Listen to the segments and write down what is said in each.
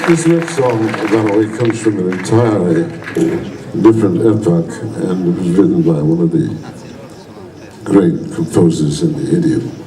This next song, by the way, comes from an entirely different epoch and was written by one of the great composers in the idiom.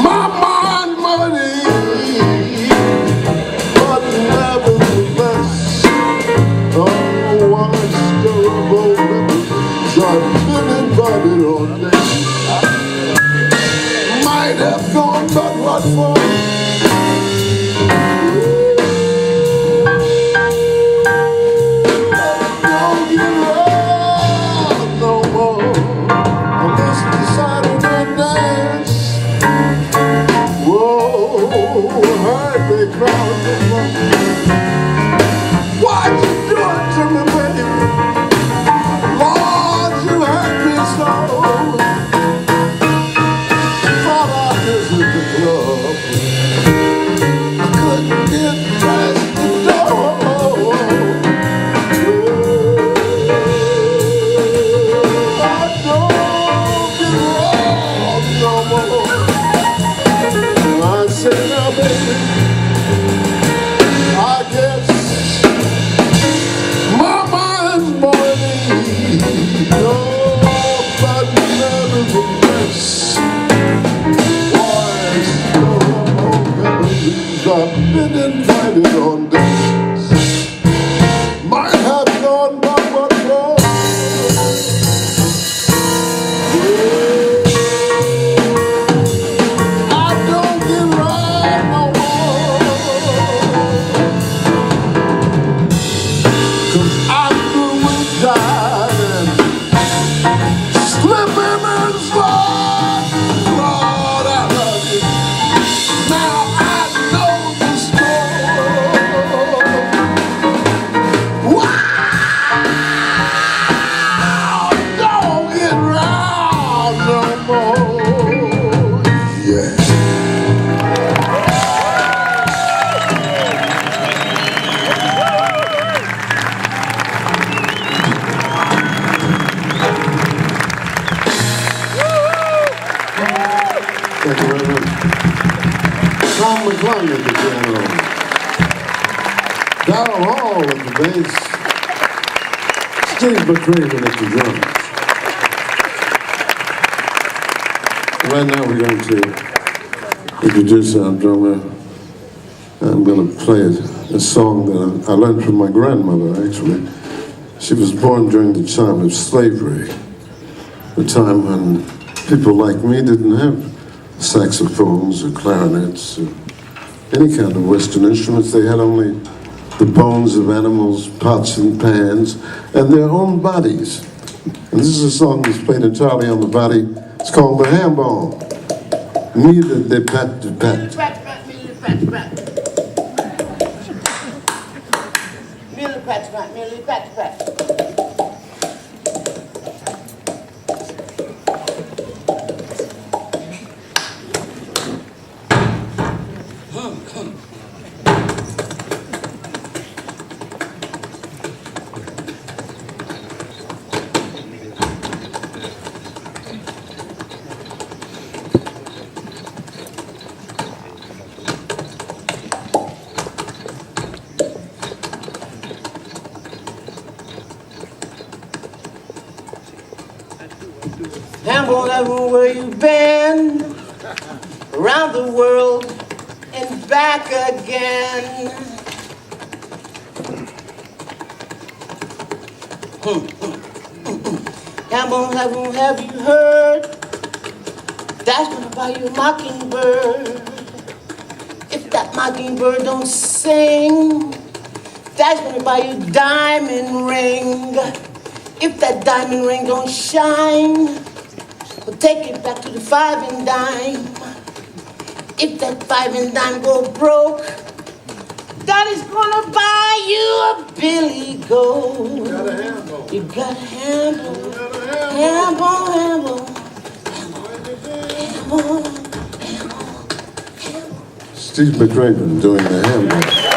My mind money, but nevertheless, oh, one still rolling. I've been invited on days. Might have gone, but what for? Don't get around no more. I must decide to dance. Whoa, heard they crowd the front. Why'd you do it to me, baby? Lord, you hurt me so. Thought I visited the club. I couldn't get past the door. I don't get wrong no more. I said, now, baby, I guess my mind's morning. Oh, but nevertheless, boys, oh, memories. I've been invited on days. Might have gone, but what wrong? I don't get right no more. 'Cause I'm through with diving, slipping and sliding. Lord, I love you. Now I know the score. Wow, don't get round no more. Yeah. Thank you very much. McClung at the piano. Darryl at the bass. McCraven at the drums. Right now we're going to introduce our drummer. I'm going to play a song that I learned from my grandmother, actually. She was born during the time of slavery, the time when people like me didn't have saxophones or clarinets or any kind of Western instruments. They had only the bones of animals, pots and pans, and their own bodies. And this is a song that's played entirely on the body. It's called the ham bone. Neither de pat de pat. Hamble, everywhere you've been, around the world and back again. Hamble, have you heard? That's gonna buy you a mockingbird. If that mockingbird don't sing, that's gonna buy you a diamond ring. If that diamond ring don't shine, we'll take it back to the 5 and dime. If that 5 and dime go broke, Daddy's gonna buy you a Billy Gold. You got a handle. Hamble. Steve McCraven doing the ham bone.